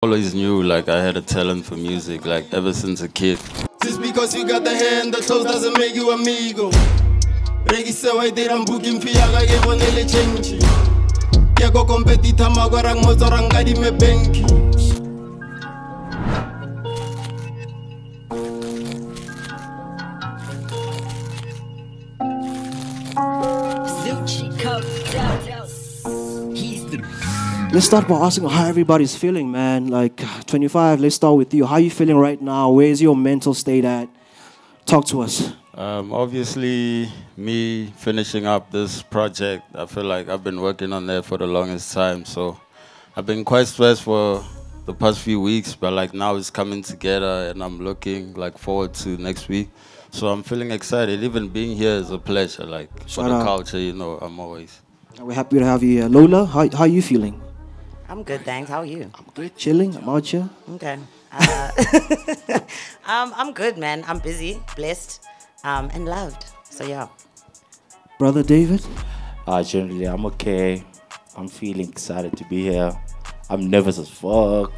Always knew like I had a talent for music, like ever since a kid. Just because you got the hand that close doesn't make you amigo. Regi se wai diram booking fiyaga ye bonele change. Ya go competita magwarang motorang gadi me benki. Let's start by asking how everybody's feeling, man. Like 25, let's start with you. How are you feeling right now? Where's your mental state at? Talk to us. Obviously, me finishing up this project, I feel like I've been working on that for the longest time. So I've been quite stressed for the past few weeks, but like now it's coming together and I'm looking like forward to next week. So I'm feeling excited. Even being here is a pleasure. Like for the culture, you know, I'm always. We're happy to have you here. Lola, how are you feeling? I'm good, thanks. How are you? I'm good, chilling. I'm out here. Okay. I'm good, man. I'm busy, blessed, and loved. So yeah. Brother David? Generally, I'm okay. I'm feeling excited to be here. I'm nervous as fuck.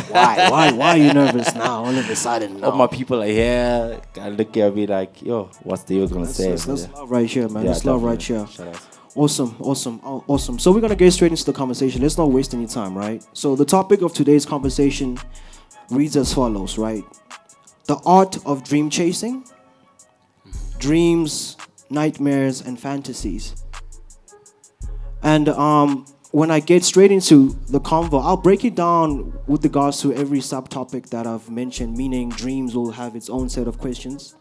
Why? Why are you nervous now? All of a sudden, All my people are here. I look at me like, yo, what's David gonna say? That's love right here, man. Yeah, That's love right here. Shout out. Awesome. So we're going to get straight into the conversation. Let's not waste any time, right? So the topic of today's conversation reads as follows, right? The art of dream chasing, dreams, nightmares, and fantasies. And when I get straight into the convo, I'll break it down with regards to every subtopic that I've mentioned, meaning dreams will have its own set of questions,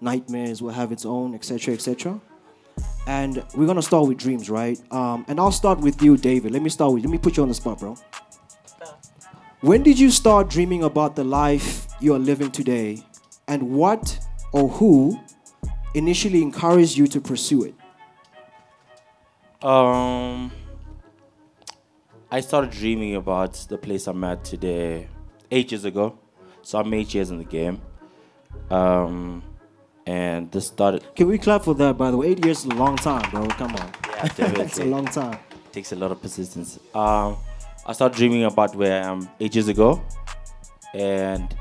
nightmares will have its own, etc., etc. And we're gonna start with dreams, right? And I'll start with you, David. Let me put you on the spot, bro. When did you start dreaming about the life you are living today? And what or who initially encouraged you to pursue it? I started dreaming about the place I'm at today 8 years ago. So I'm 8 years in the game. And this started... Can we clap for that, by the way? 8 years is a long time, bro. Come on. Yeah, definitely. It's a long time. It takes a lot of persistence. I started dreaming about where I am 8 years ago. And,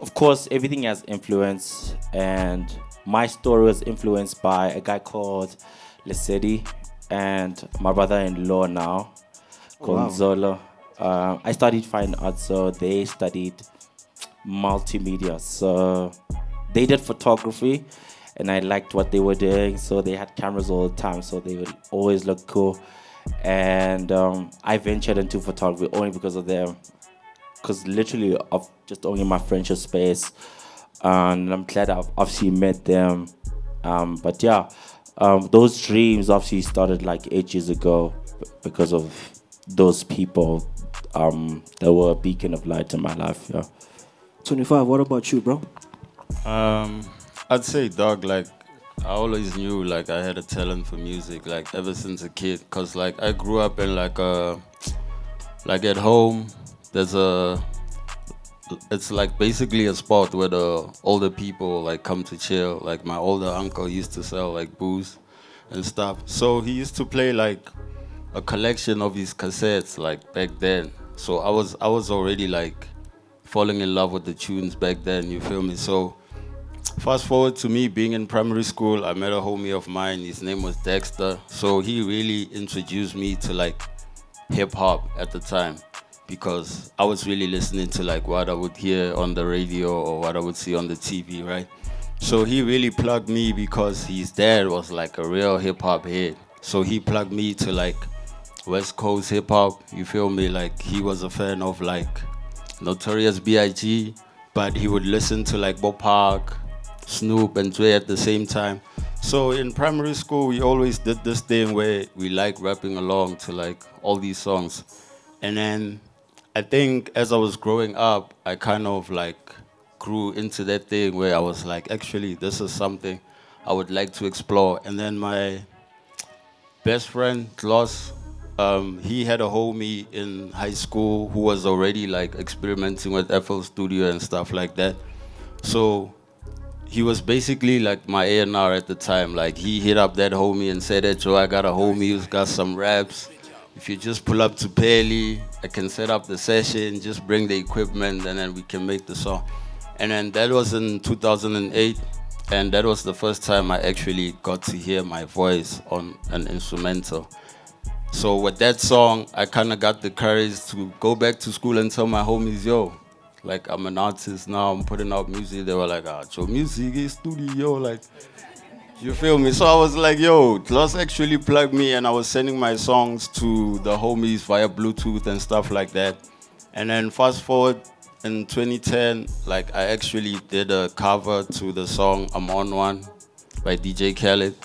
of course, everything has influence. And my story was influenced by a guy called Lesedi and my brother-in-law now, called Zolo. I studied fine arts, so they studied multimedia. So... they did photography, and I liked what they were doing. So they had cameras all the time, so they would always look cool. And I ventured into photography only because of them, because literally of just owning my friendship space. And I'm glad I've obviously met them. But yeah, those dreams obviously started like 8 years ago because of those people that were a beacon of light in my life. Yeah. 25. What about you, bro? I'd say, dog, like, I always knew, like, I had a talent for music, like, ever since a kid. Because, like, I grew up in, like, at home, it's, like, basically a spot where the older people, like, come to chill. Like, my older uncle used to sell, like, booze and stuff. So he used to play, like, a collection of his cassettes, like, back then. So I was already, like, falling in love with the tunes back then, you feel me? So fast forward to me being in primary school, I met a homie of mine, his name was Dexter. So he really introduced me to like hip hop at the time, because I was really listening to like what I would hear on the radio or what I would see on the TV, right? So he really plugged me because his dad was like a real hip hop head. So he plugged me to like West Coast hip hop, you feel me? Like he was a fan of like Notorious B.I.G., but he would listen to like Bob Park, Snoop, and Dre at the same time. So in primary school, we always did this thing where we like rapping along to like all these songs. And then I think as I was growing up, I kind of like grew into that thing where I was like, actually, this is something I would like to explore. And then my best friend, Gloss, he had a homie in high school who was already like experimenting with FL Studio and stuff like that. So he was basically like my A&R at the time. Like he hit up that homie and said that, Joe, I got a homie who's got some raps. If you just pull up to Pelly, I can set up the session, just bring the equipment, and then we can make the song. And then that was in 2008, and that was the first time I actually got to hear my voice on an instrumental. So with that song, I kind of got the courage to go back to school and tell my homies, yo, like, I'm an artist now, I'm putting out music. They were like, your music is studio, like, you feel me? So I was like, yo, let's actually plug me, and I was sending my songs to the homies via Bluetooth and stuff like that. And then fast forward in 2010, like, I actually did a cover to the song I'm On One by DJ Khaled.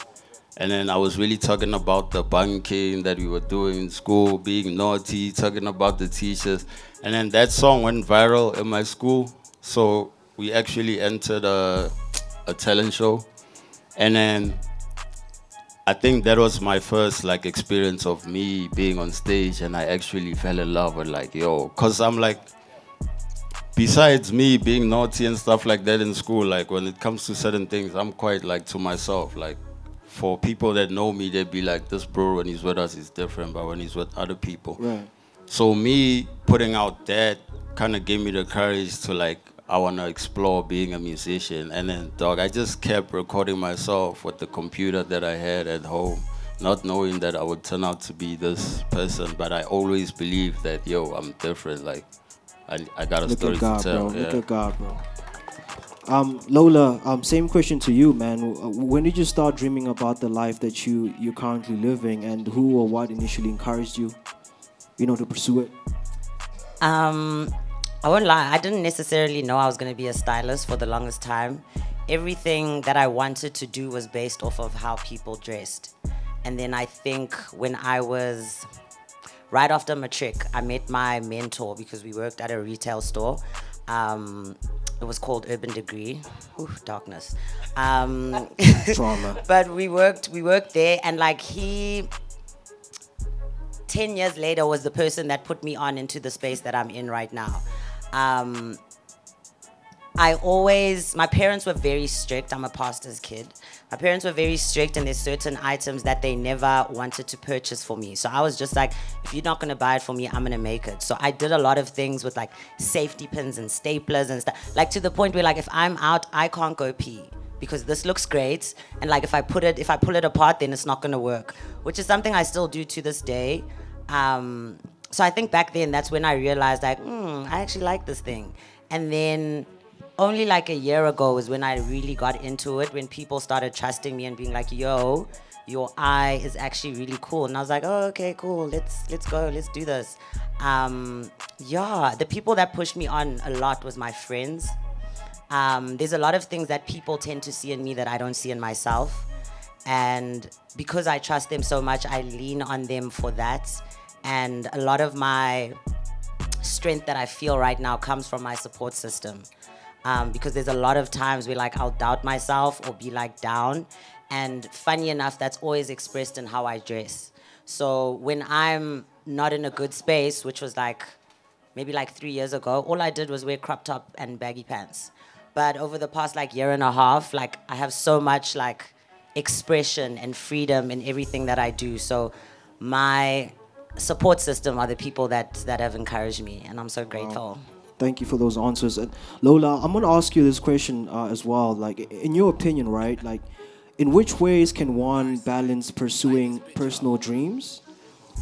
And then I was really talking about the bunking that we were doing in school, being naughty, talking about the teachers. And then that song went viral in my school. So we actually entered a talent show. And then I think that was my first like experience of me being on stage, and I actually fell in love with like, yo, cause I'm like, besides me being naughty and stuff like that in school, like when it comes to certain things, I'm quite like to myself, like, for people that know me, they'd be like, this bro, when he's with us, he's different, but when he's with other people. Right. So me putting out that kind of gave me the courage to like, I want to explore being a musician. And then, dog, I just kept recording myself with the computer that I had at home, not knowing that I would turn out to be this person. But I always believed that, yo, I'm different. Like, I got a story to tell. Bro. Look at God, bro. Lola, same question to you, man. When did you start dreaming about the life that you're currently living, and who or what initially encouraged you, to pursue it? I won't lie, I didn't necessarily know I was going to be a stylist for the longest time. Everything that I wanted to do was based off of how people dressed. And then I think when I was right after matric, I met my mentor because we worked at a retail store. It was called Urban Degree. Ooh, darkness. Trauma. But we worked there, and like 10 years later was the person that put me on into the space that I'm in right now. My parents were very strict. I'm a pastor's kid. My parents were very strict, and there's certain items that they never wanted to purchase for me. So I was just like, if you're not gonna buy it for me, I'm gonna make it. So I did a lot of things with like safety pins and staplers and stuff. Like to the point where like if I'm out, I can't go pee because this looks great. And like if I pull it apart, then it's not gonna work, which is something I still do to this day. So I think back then, that's when I realized like, I actually like this thing. And then only like a year ago was when I really got into it, when people started trusting me and being like, yo, your eye is actually really cool. And I was like, oh, okay, cool. Let's go. Let's do this. The people that pushed me on a lot was my friends. There's a lot of things that people tend to see in me that I don't see in myself. And because I trust them so much, I lean on them for that. And a lot of my strength that I feel right now comes from my support system. Because there's a lot of times where like I'll doubt myself or be like down, and funny enough, that's always expressed in how I dress. So when I'm not in a good space, which was like maybe like 3 years ago, all I did was wear crop top and baggy pants. But over the past like year and a half, like I have so much like expression and freedom in everything that I do. So my support system are the people that have encouraged me, and I'm so grateful. Thank you for those answers. And Lola, I'm going to ask you this question as well. Like, in your opinion, right? Like, in which ways can one balance pursuing personal dreams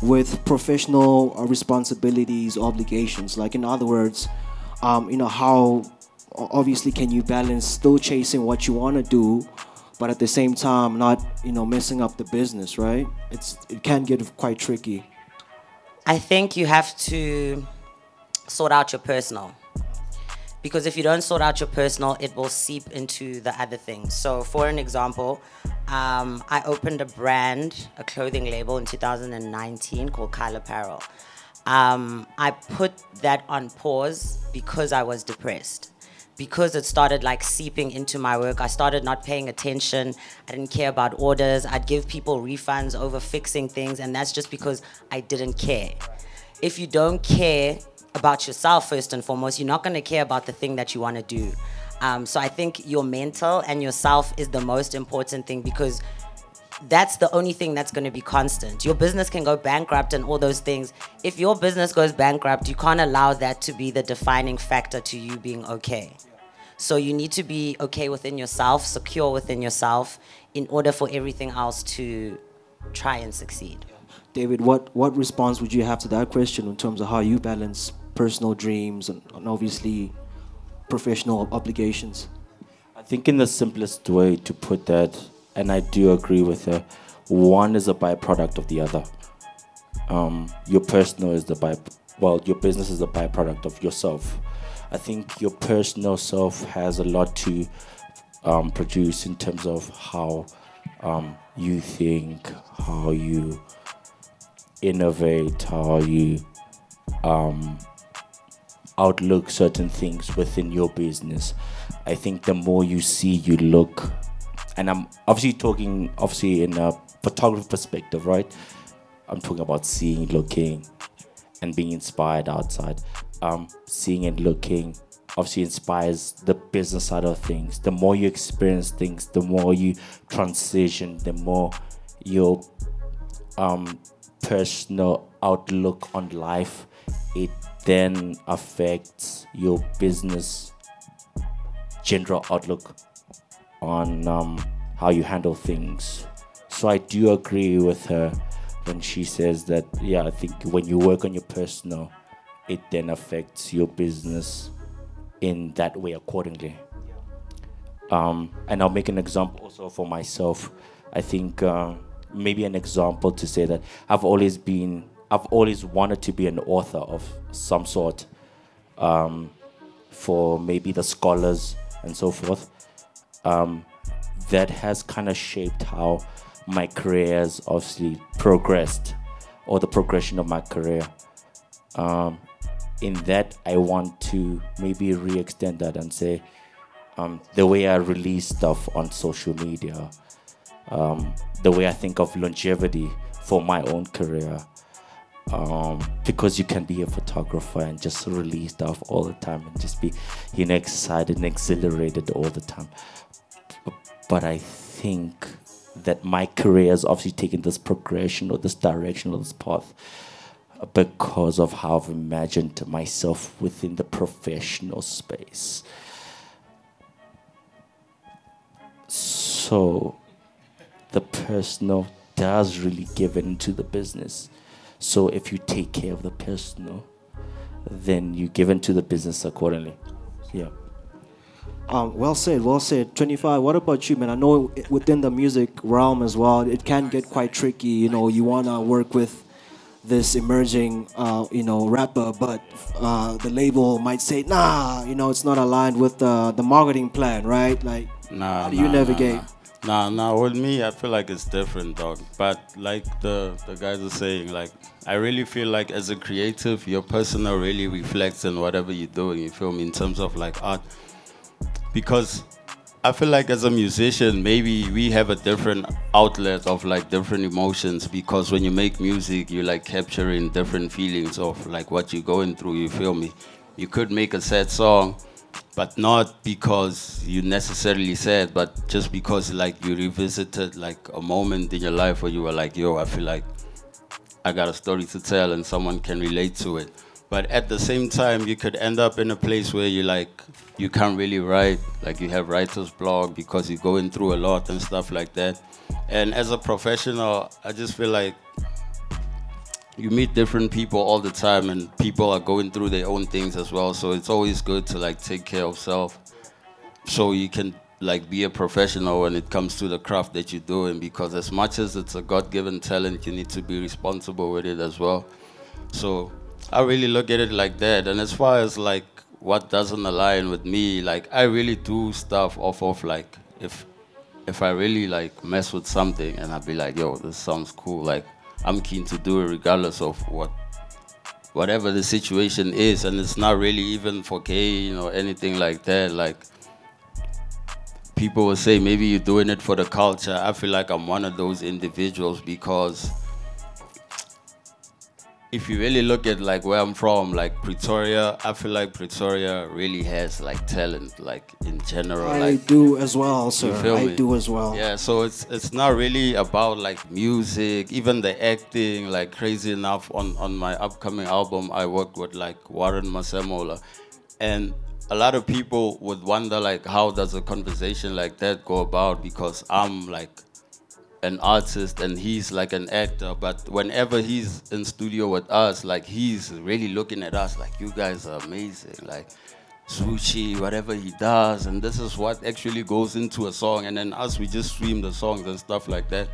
with professional responsibilities, obligations? Like, in other words, how obviously can you balance still chasing what you want to do, but at the same time not, messing up the business, right? It can get quite tricky. I think you have to sort out your personal, because if you don't sort out your personal, it will seep into the other things. So for an example, I opened a brand, a clothing label in 2019 called Kyle Apparel. I put that on pause because I was depressed, because it started like seeping into my work. I started not paying attention. I didn't care about orders. I'd give people refunds over fixing things, and that's just because I didn't care. If you don't care about yourself first and foremost, you're not going to care about the thing that you want to do. So I think your mental and yourself is the most important thing, because that's the only thing that's going to be constant. Your business can go bankrupt and all those things. If your business goes bankrupt, you can't allow that to be the defining factor to you being okay. So you need to be okay within yourself, secure within yourself, in order for everything else to try and succeed. David, what response would you have to that question in terms of how you balance personal dreams and obviously professional obligations? I think in the simplest way to put that, and I do agree with her, one is a byproduct of the other. Your personal is your business is a byproduct of yourself. I think your personal self has a lot to produce in terms of how you think, how you innovate, how you outlook certain things within your business. I think the more you see, you look, and I'm obviously talking in a photography perspective, right? I'm talking about seeing, looking, and being inspired outside. Seeing and looking obviously inspires the business side of things. The more you experience things, the more you transition, the more your personal outlook on life, it then affects your business general outlook on how you handle things. So I do agree with her when she says that, yeah, I think when you work on your personal, it then affects your business in that way accordingly. And I'll make an example also for myself. I think maybe an example to say that I've always wanted to be an author of some sort, for maybe the scholars and so forth. That has kind of shaped how my career has obviously progressed, or the progression of my career. In that, I want to maybe re-extend that and say, the way I release stuff on social media, the way I think of longevity for my own career, because you can be a photographer and just release stuff all the time and just be, excited and exhilarated all the time. But I think that my career has obviously taken this progression or this direction or this path because of how I've imagined myself within the professional space. So the personal does really give into the business. So if you take care of the personal, then you give into the business accordingly. Yeah. Well said, well said. 25, what about you, man? I know within the music realm as well, it can get quite tricky. You know, you want to work with this emerging, rapper, but the label might say, nah, it's not aligned with the marketing plan, right? Like, how do you navigate? Nah, with me, I feel like it's different, dog. But like the guys are saying, like, I really feel like as a creative, your personal really reflects in whatever you're doing, you feel me, in terms of like art. Because I feel like as a musician, maybe we have a different outlet of like different emotions, because when you make music, you're like capturing different feelings of like what you're going through, you feel me? You could make a sad song, but not because you necessarily sad, but just because like you revisited like a moment in your life where you were like, yo, I feel like I got a story to tell and someone can relate to it. But at the same time, you could end up in a place where you can't really write, like you have writer's block because you're going through a lot and stuff like that. And as a professional, I just feel like you meet different people all the time, and people are going through their own things as well. So it's always good to like take care of self, so you can like be a professional when it comes to the craft that you're doing. Because as much as it's a God-given talent, you need to be responsible with it as well. So I really look at it like that. And as far as like what doesn't align with me, like I really do stuff off of like if I really like mess with something and I'll be like, yo, this sounds cool, like I'm keen to do it regardless of whatever the situation is. And it's not really even for gay, anything like that. Like people will say maybe you're doing it for the culture. I feel like I'm one of those individuals, because if you really look at like where I'm from, like Pretoria, I feel like Pretoria really has like talent, like in general. I do as well, sir. You feel me? I do as well. Yeah, so it's not really about like music, even the acting. Like crazy enough, on my upcoming album, I worked with like Warren Masemola, and a lot of people would wonder like how does a conversation like that go about, because I'm like an artist and he's like an actor, but whenever he's in studio with us, like he's really looking at us like, you guys are amazing, like Sushi, whatever he does, and this is what actually goes into a song, and then us, we just stream the songs and stuff like that.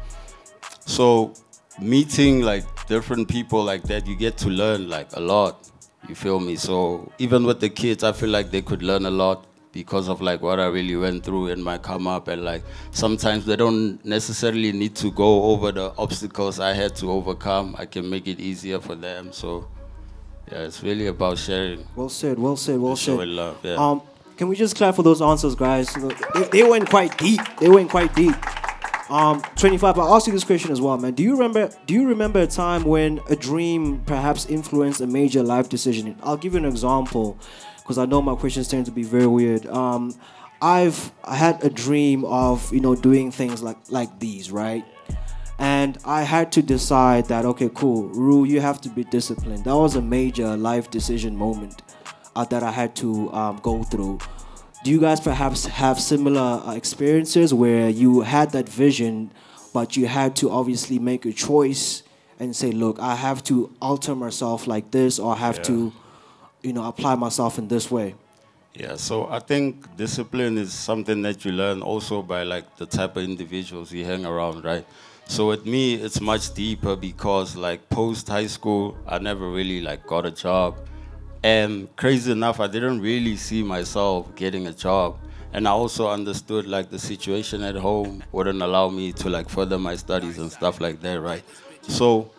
So meeting like different people like that, you get to learn like a lot, you feel me? So even with the kids, I feel like they could learn a lot because of like what I really went through in my come up, and like sometimes they don't necessarily need to go over the obstacles I had to overcome. I can make it easier for them. So yeah, it's really about sharing. Well said, well said, well said. Showing love, yeah. Can we just clap for those answers, guys? They went quite deep. They went quite deep. 25, I'll ask you this question as well, man. Do you remember a time when a dream perhaps influenced a major life decision? I'll give you an example, because I know my questions tend to be very weird. I had a dream of, you know, doing things like these, right? And I had to decide that, okay, cool, Ru, you have to be disciplined. That was a major life decision moment that I had to go through. Do you guys perhaps have similar experiences where you had that vision, but you had to obviously make a choice and say, look, I have to alter myself like this, or I have to, you know, apply myself in this way? Yeah, so I think discipline is something that you learn also by like the type of individuals you hang around, right? So with me, it's much deeper because like post high school, I never really like got a job. And crazy enough, I didn't really see myself getting a job. And I also understood like the situation at home wouldn't allow me to like further my studies and stuff like that, right? So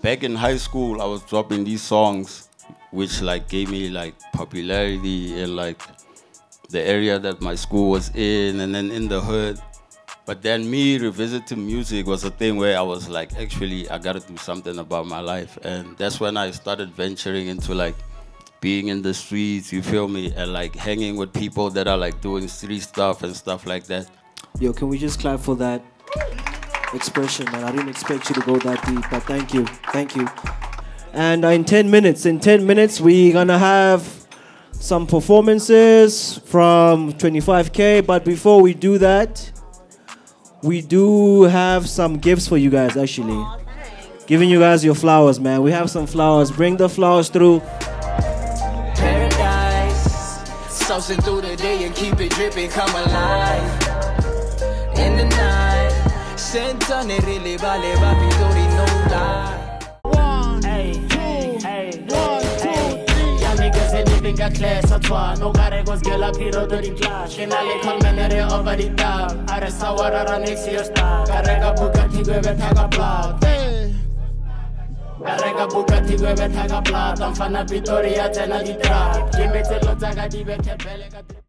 back in high school, I was dropping these songs which like gave me like popularity in like the area that my school was in, and then in the hood. But then me revisiting music was a thing where I was like, actually, I gotta do something about my life. And that's when I started venturing into like being in the streets, you feel me, and like hanging with people that are like doing street stuff and stuff like that. Yo, can we just clap for that expression, man? I didn't expect you to go that deep, but thank you, thank you. And in 10 minutes, we're gonna have some performances from 25K, but before we do that, we do have some gifts for you guys, actually. Giving you guys your flowers, man. We have some flowers. Bring the flowers through. Saucing through the day and keep it dripping, come alive. In the night, sent on it really vale, papi, no lie. 1, 2, 3. Y'all niggas ain't living a class at one. No carregos, girl, a piro to the clash. In a little manere over the top. Aresa warara next year's star. Carrega buka tigwe betaga plot. Carrega buka tigwe betaga plot. I'm fana Pretoria, tena di trap. Give me the lotaga di bete belega.